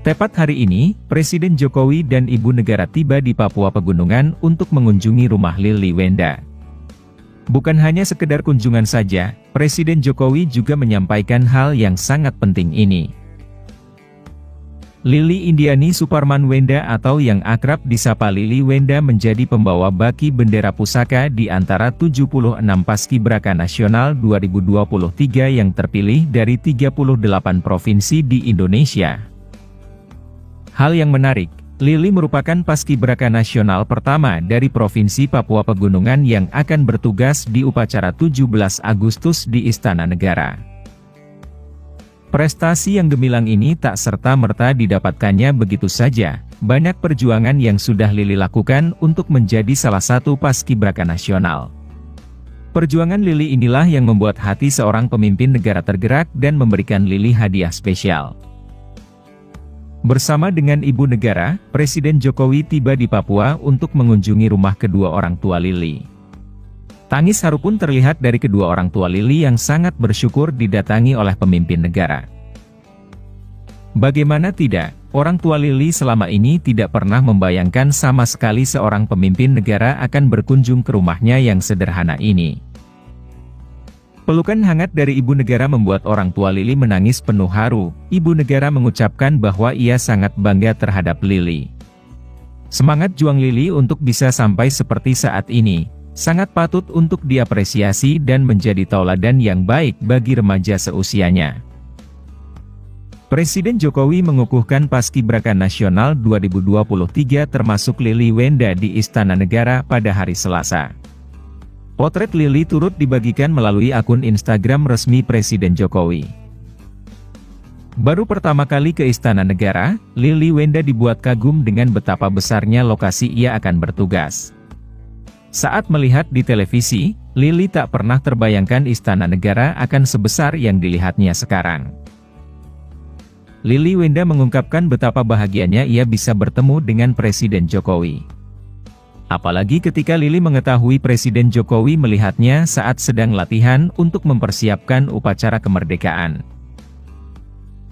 Tepat hari ini, Presiden Jokowi dan Ibu Negara tiba di Papua Pegunungan untuk mengunjungi rumah Lili Wenda. Bukan hanya sekedar kunjungan saja, Presiden Jokowi juga menyampaikan hal yang sangat penting ini. Lili Indiani Suparman Wenda atau yang akrab disapa Lili Wenda menjadi pembawa baki bendera pusaka di antara 76 Paskibraka Nasional 2023 yang terpilih dari 38 provinsi di Indonesia. Hal yang menarik, Lili merupakan Paskibraka Nasional pertama dari Provinsi Papua Pegunungan yang akan bertugas di upacara 17 Agustus di Istana Negara. Prestasi yang gemilang ini tak serta-merta didapatkannya begitu saja, banyak perjuangan yang sudah Lili lakukan untuk menjadi salah satu Paskibraka Nasional. Perjuangan Lili inilah yang membuat hati seorang pemimpin negara tergerak dan memberikan Lili hadiah spesial. Bersama dengan Ibu Negara, Presiden Jokowi tiba di Papua untuk mengunjungi rumah kedua orang tua Lili. Tangis haru pun terlihat dari kedua orang tua Lili yang sangat bersyukur didatangi oleh pemimpin negara. Bagaimana tidak, orang tua Lili selama ini tidak pernah membayangkan sama sekali seorang pemimpin negara akan berkunjung ke rumahnya yang sederhana ini. Pelukan hangat dari Ibu Negara membuat orang tua Lili menangis penuh haru. Ibu Negara mengucapkan bahwa ia sangat bangga terhadap Lili. Semangat juang Lili untuk bisa sampai seperti saat ini sangat patut untuk diapresiasi dan menjadi tauladan yang baik bagi remaja seusianya. Presiden Jokowi mengukuhkan Paskibraka Nasional 2023 termasuk Lili Wenda di Istana Negara pada hari Selasa. Potret Lili turut dibagikan melalui akun Instagram resmi Presiden Jokowi. Baru pertama kali ke Istana Negara, Lili Wenda dibuat kagum dengan betapa besarnya lokasi ia akan bertugas. Saat melihat di televisi, Lili tak pernah terbayangkan Istana Negara akan sebesar yang dilihatnya sekarang. Lili Wenda mengungkapkan betapa bahagianya ia bisa bertemu dengan Presiden Jokowi. Apalagi ketika Lili mengetahui Presiden Jokowi melihatnya saat sedang latihan untuk mempersiapkan upacara kemerdekaan.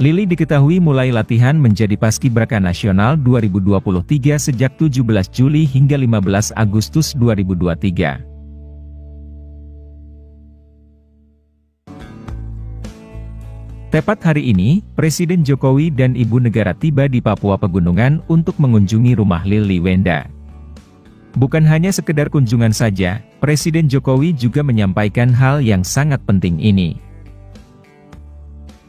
Lili diketahui mulai latihan menjadi Paskibraka Nasional 2023 sejak 17 Juli hingga 15 Agustus 2023. Tepat hari ini, Presiden Jokowi dan Ibu Negara tiba di Papua Pegunungan untuk mengunjungi rumah Lili Wenda. Bukan hanya sekedar kunjungan saja, Presiden Jokowi juga menyampaikan hal yang sangat penting ini.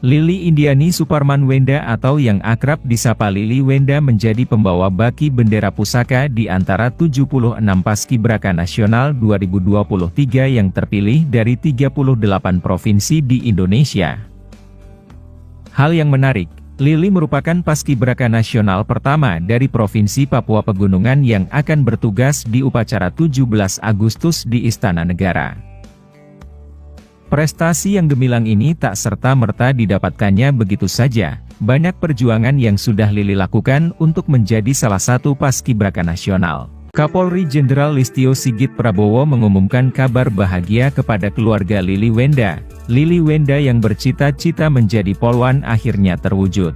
Lili Indiani Suparman Wenda atau yang akrab disapa Lili Wenda menjadi pembawa baki bendera pusaka di antara 76 Paskibraka Nasional 2023 yang terpilih dari 38 provinsi di Indonesia. Hal yang menarik, Lili merupakan Paskibraka Nasional pertama dari Provinsi Papua Pegunungan yang akan bertugas di upacara 17 Agustus di Istana Negara. Prestasi yang gemilang ini tak serta-merta didapatkannya begitu saja, banyak perjuangan yang sudah Lili lakukan untuk menjadi salah satu Paskibraka Nasional. Kapolri Jenderal Listio Sigit Prabowo mengumumkan kabar bahagia kepada keluarga Lili Wenda. Lili Wenda yang bercita-cita menjadi polwan akhirnya terwujud.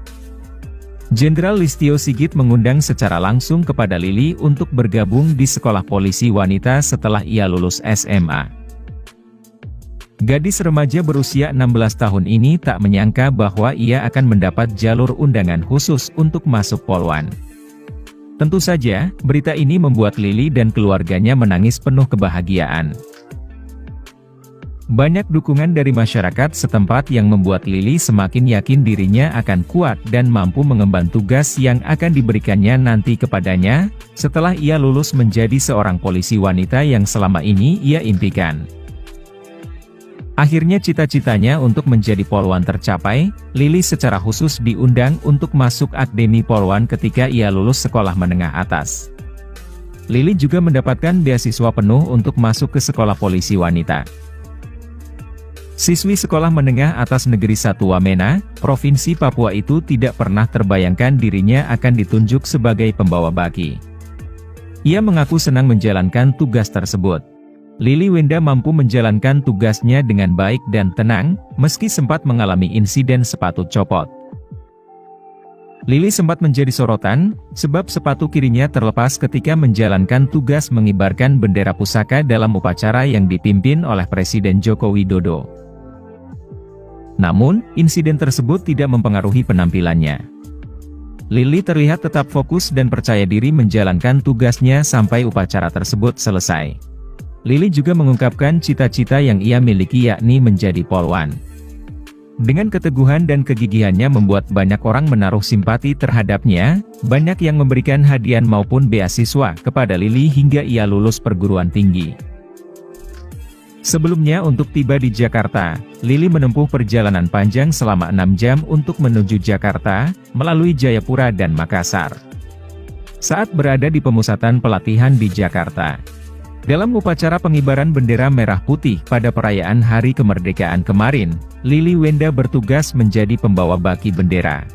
Jenderal Listio Sigit mengundang secara langsung kepada Lili untuk bergabung di Sekolah Polisi Wanita setelah ia lulus SMA. Gadis remaja berusia 16 tahun ini tak menyangka bahwa ia akan mendapat jalur undangan khusus untuk masuk polwan. Tentu saja, berita ini membuat Lili dan keluarganya menangis penuh kebahagiaan. Banyak dukungan dari masyarakat setempat yang membuat Lili semakin yakin dirinya akan kuat dan mampu mengemban tugas yang akan diberikannya nanti kepadanya, setelah ia lulus menjadi seorang polisi wanita yang selama ini ia impikan. Akhirnya cita-citanya untuk menjadi polwan tercapai. Lili secara khusus diundang untuk masuk Akademi Polwan ketika ia lulus sekolah menengah atas. Lili juga mendapatkan beasiswa penuh untuk masuk ke Sekolah Polisi Wanita. Siswi Sekolah Menengah Atas Negeri 1 Wamena, Provinsi Papua itu tidak pernah terbayangkan dirinya akan ditunjuk sebagai pembawa baki. Ia mengaku senang menjalankan tugas tersebut. Lili Wenda mampu menjalankan tugasnya dengan baik dan tenang, meski sempat mengalami insiden sepatu copot. Lili sempat menjadi sorotan, sebab sepatu kirinya terlepas ketika menjalankan tugas mengibarkan bendera pusaka dalam upacara yang dipimpin oleh Presiden Joko Widodo. Namun, insiden tersebut tidak mempengaruhi penampilannya. Lili terlihat tetap fokus dan percaya diri menjalankan tugasnya sampai upacara tersebut selesai. Lili juga mengungkapkan cita-cita yang ia miliki, yakni menjadi polwan. Dengan keteguhan dan kegigihannya membuat banyak orang menaruh simpati terhadapnya, banyak yang memberikan hadiah maupun beasiswa kepada Lili hingga ia lulus perguruan tinggi. Sebelumnya untuk tiba di Jakarta, Lili menempuh perjalanan panjang selama 6 jam untuk menuju Jakarta, melalui Jayapura dan Makassar. Saat berada di pemusatan pelatihan di Jakarta, dalam upacara pengibaran bendera merah putih pada perayaan Hari Kemerdekaan kemarin, Lili Wenda bertugas menjadi pembawa baki bendera.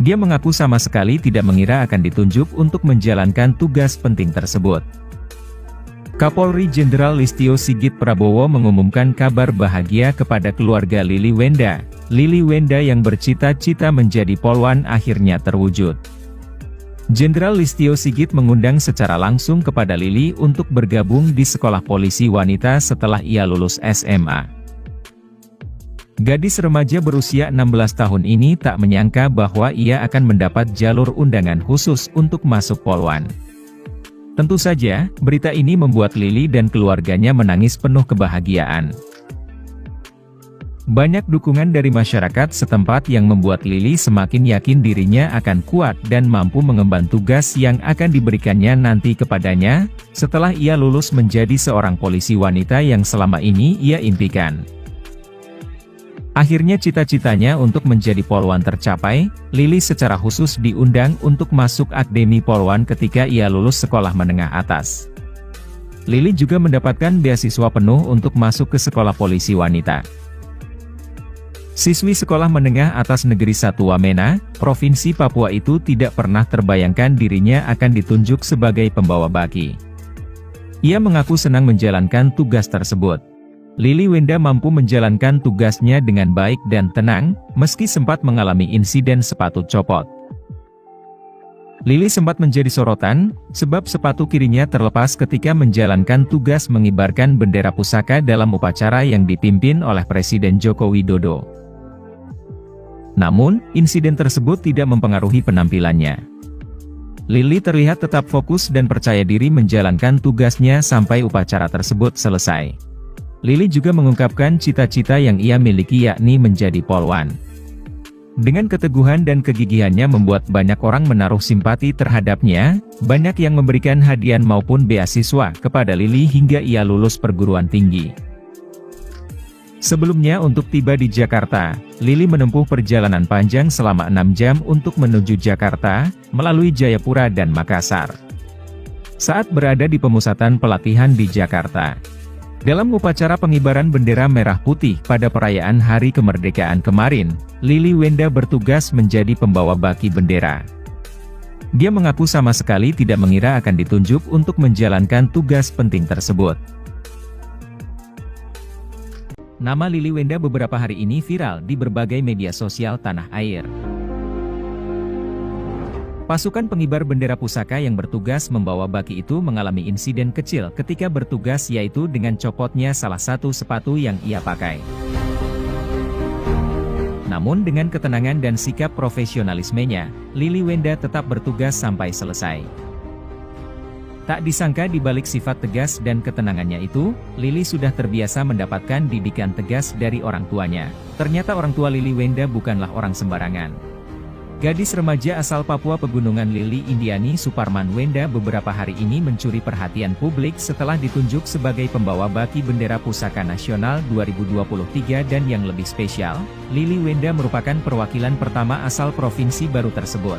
Dia mengaku sama sekali tidak mengira akan ditunjuk untuk menjalankan tugas penting tersebut. Kapolri Jenderal Listio Sigit Prabowo mengumumkan kabar bahagia kepada keluarga Lili Wenda. Lili Wenda yang bercita-cita menjadi polwan akhirnya terwujud. Jenderal Listio Sigit mengundang secara langsung kepada Lili untuk bergabung di sekolah polisi wanita setelah ia lulus SMA. Gadis remaja berusia 16 tahun ini tak menyangka bahwa ia akan mendapat jalur undangan khusus untuk masuk polwan. Tentu saja, berita ini membuat Lili dan keluarganya menangis penuh kebahagiaan. Banyak dukungan dari masyarakat setempat yang membuat Lili semakin yakin dirinya akan kuat dan mampu mengemban tugas yang akan diberikannya nanti kepadanya, setelah ia lulus menjadi seorang polisi wanita yang selama ini ia impikan. Akhirnya cita-citanya untuk menjadi polwan tercapai. Lili secara khusus diundang untuk masuk Akademi Polwan ketika ia lulus sekolah menengah atas. Lili juga mendapatkan beasiswa penuh untuk masuk ke sekolah polisi wanita. Siswi Sekolah Menengah Atas Negeri 1 Wamena, Provinsi Papua itu tidak pernah terbayangkan dirinya akan ditunjuk sebagai pembawa baki. Ia mengaku senang menjalankan tugas tersebut. Lili Wenda mampu menjalankan tugasnya dengan baik dan tenang, meski sempat mengalami insiden sepatu copot. Lili sempat menjadi sorotan, sebab sepatu kirinya terlepas ketika menjalankan tugas mengibarkan bendera pusaka dalam upacara yang dipimpin oleh Presiden Joko Widodo. Namun, insiden tersebut tidak mempengaruhi penampilannya. Lili terlihat tetap fokus dan percaya diri menjalankan tugasnya sampai upacara tersebut selesai. Lili juga mengungkapkan cita-cita yang ia miliki, yakni menjadi polwan. Dengan keteguhan dan kegigihannya membuat banyak orang menaruh simpati terhadapnya, banyak yang memberikan hadiah maupun beasiswa kepada Lili hingga ia lulus perguruan tinggi. Sebelumnya untuk tiba di Jakarta, Lili menempuh perjalanan panjang selama 6 jam untuk menuju Jakarta, melalui Jayapura dan Makassar. Saat berada di pemusatan pelatihan di Jakarta, dalam upacara pengibaran bendera merah putih pada perayaan Hari Kemerdekaan kemarin, Lili Wenda bertugas menjadi pembawa baki bendera. Dia mengaku sama sekali tidak mengira akan ditunjuk untuk menjalankan tugas penting tersebut. Nama Lili Wenda beberapa hari ini viral di berbagai media sosial tanah air. Pasukan pengibar bendera pusaka yang bertugas membawa baki itu mengalami insiden kecil ketika bertugas, yaitu dengan copotnya salah satu sepatu yang ia pakai. Namun dengan ketenangan dan sikap profesionalismenya, Lili Wenda tetap bertugas sampai selesai. Tak disangka di balik sifat tegas dan ketenangannya itu, Lili sudah terbiasa mendapatkan didikan tegas dari orang tuanya. Ternyata orang tua Lili Wenda bukanlah orang sembarangan. Gadis remaja asal Papua Pegunungan Lili Indiani Suparman Wenda beberapa hari ini mencuri perhatian publik setelah ditunjuk sebagai pembawa baki bendera pusaka nasional 2023, dan yang lebih spesial, Lili Wenda merupakan perwakilan pertama asal provinsi baru tersebut.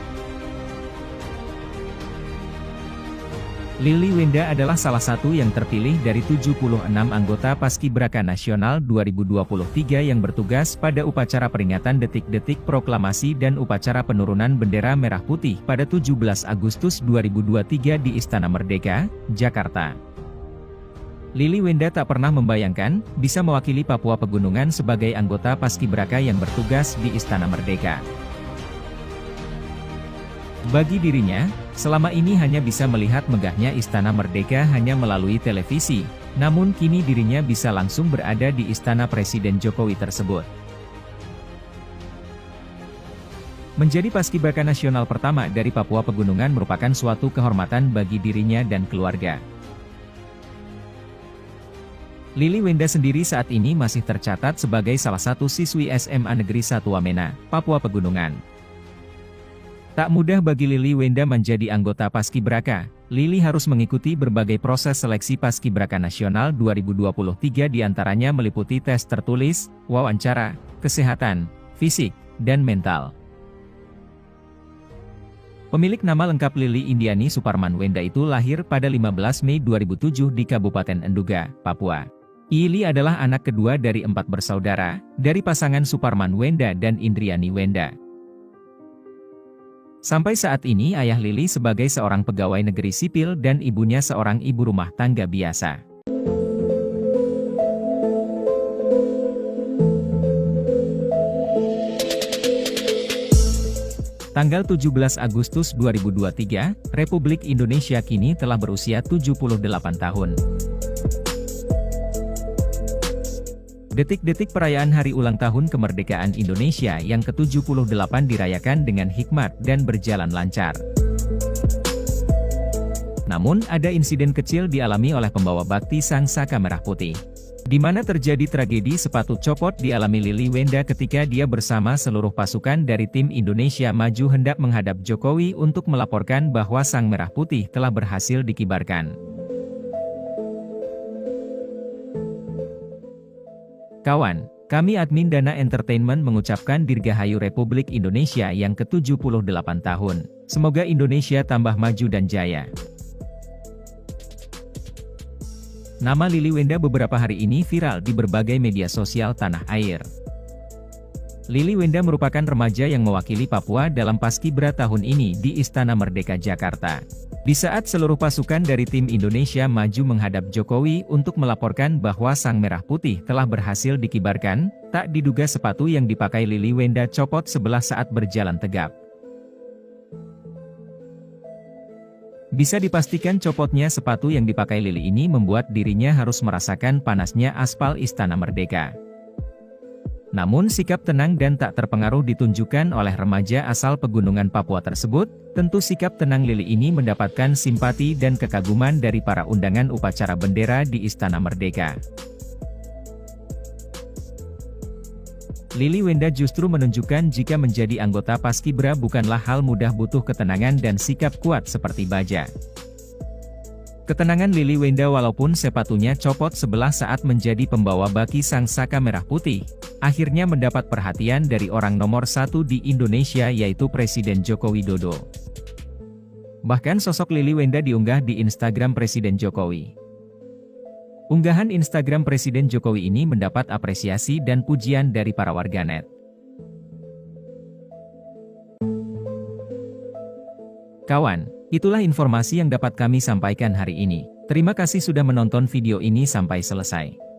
Lili Wenda adalah salah satu yang terpilih dari 76 anggota Paskibraka Nasional 2023 yang bertugas pada upacara peringatan detik-detik proklamasi dan upacara penurunan bendera merah putih pada 17 Agustus 2023 di Istana Merdeka, Jakarta. Lili Wenda tak pernah membayangkan bisa mewakili Papua Pegunungan sebagai anggota Paskibraka yang bertugas di Istana Merdeka. Bagi dirinya, selama ini hanya bisa melihat megahnya Istana Merdeka hanya melalui televisi, namun kini dirinya bisa langsung berada di Istana Presiden Jokowi tersebut. Menjadi paskibraka nasional pertama dari Papua Pegunungan merupakan suatu kehormatan bagi dirinya dan keluarga. Lili Wenda sendiri saat ini masih tercatat sebagai salah satu siswi SMA Negeri 1 Wamena, Papua Pegunungan. Tak mudah bagi Lili Wenda menjadi anggota paskibraka. Lili harus mengikuti berbagai proses seleksi paskibraka nasional 2023 diantaranya meliputi tes tertulis, wawancara, kesehatan, fisik, dan mental. Pemilik nama lengkap Lili Indiani Suparman Wenda itu lahir pada 15 Mei 2007 di Kabupaten Enduga, Papua. Lili adalah anak kedua dari 4 bersaudara, dari pasangan Suparman Wenda dan Indriani Wenda. Sampai saat ini ayah Lili sebagai seorang pegawai negeri sipil dan ibunya seorang ibu rumah tangga biasa. Tanggal 17 Agustus 2023, Republik Indonesia kini telah berusia 78 tahun. Detik-detik perayaan hari ulang tahun kemerdekaan Indonesia yang ke-78 dirayakan dengan hikmat dan berjalan lancar. Namun ada insiden kecil dialami oleh pembawa bakti Sang Saka Merah Putih, di mana terjadi tragedi sepatu copot dialami Lili Wenda ketika dia bersama seluruh pasukan dari tim Indonesia Maju hendak menghadap Jokowi untuk melaporkan bahwa Sang Merah Putih telah berhasil dikibarkan. Kawan, kami admin Dana Entertainment mengucapkan Dirgahayu Republik Indonesia yang ke-78 tahun. Semoga Indonesia tambah maju dan jaya. Nama Lili Wenda beberapa hari ini viral di berbagai media sosial tanah air. Lili Wenda merupakan remaja yang mewakili Papua dalam Paskibra tahun ini di Istana Merdeka Jakarta. Di saat seluruh pasukan dari tim Indonesia Maju menghadap Jokowi untuk melaporkan bahwa Sang Merah Putih telah berhasil dikibarkan, tak diduga sepatu yang dipakai Lili Wenda copot sebelah saat berjalan tegap. Bisa dipastikan copotnya sepatu yang dipakai Lili ini membuat dirinya harus merasakan panasnya aspal Istana Merdeka. Namun sikap tenang dan tak terpengaruh ditunjukkan oleh remaja asal Pegunungan Papua tersebut. Tentu sikap tenang Lili ini mendapatkan simpati dan kekaguman dari para undangan upacara bendera di Istana Merdeka. Lili Wenda justru menunjukkan jika menjadi anggota Paskibra bukanlah hal mudah, butuh ketenangan dan sikap kuat seperti baja. Ketenangan Lili Wenda walaupun sepatunya copot sebelah saat menjadi pembawa baki Sang Saka Merah Putih, akhirnya mendapat perhatian dari orang nomor 1 di Indonesia yaitu Presiden Joko Widodo. Bahkan sosok Lili Wenda diunggah di Instagram Presiden Jokowi. Unggahan Instagram Presiden Jokowi ini mendapat apresiasi dan pujian dari para warganet. Kawan, itulah informasi yang dapat kami sampaikan hari ini. Terima kasih sudah menonton video ini sampai selesai.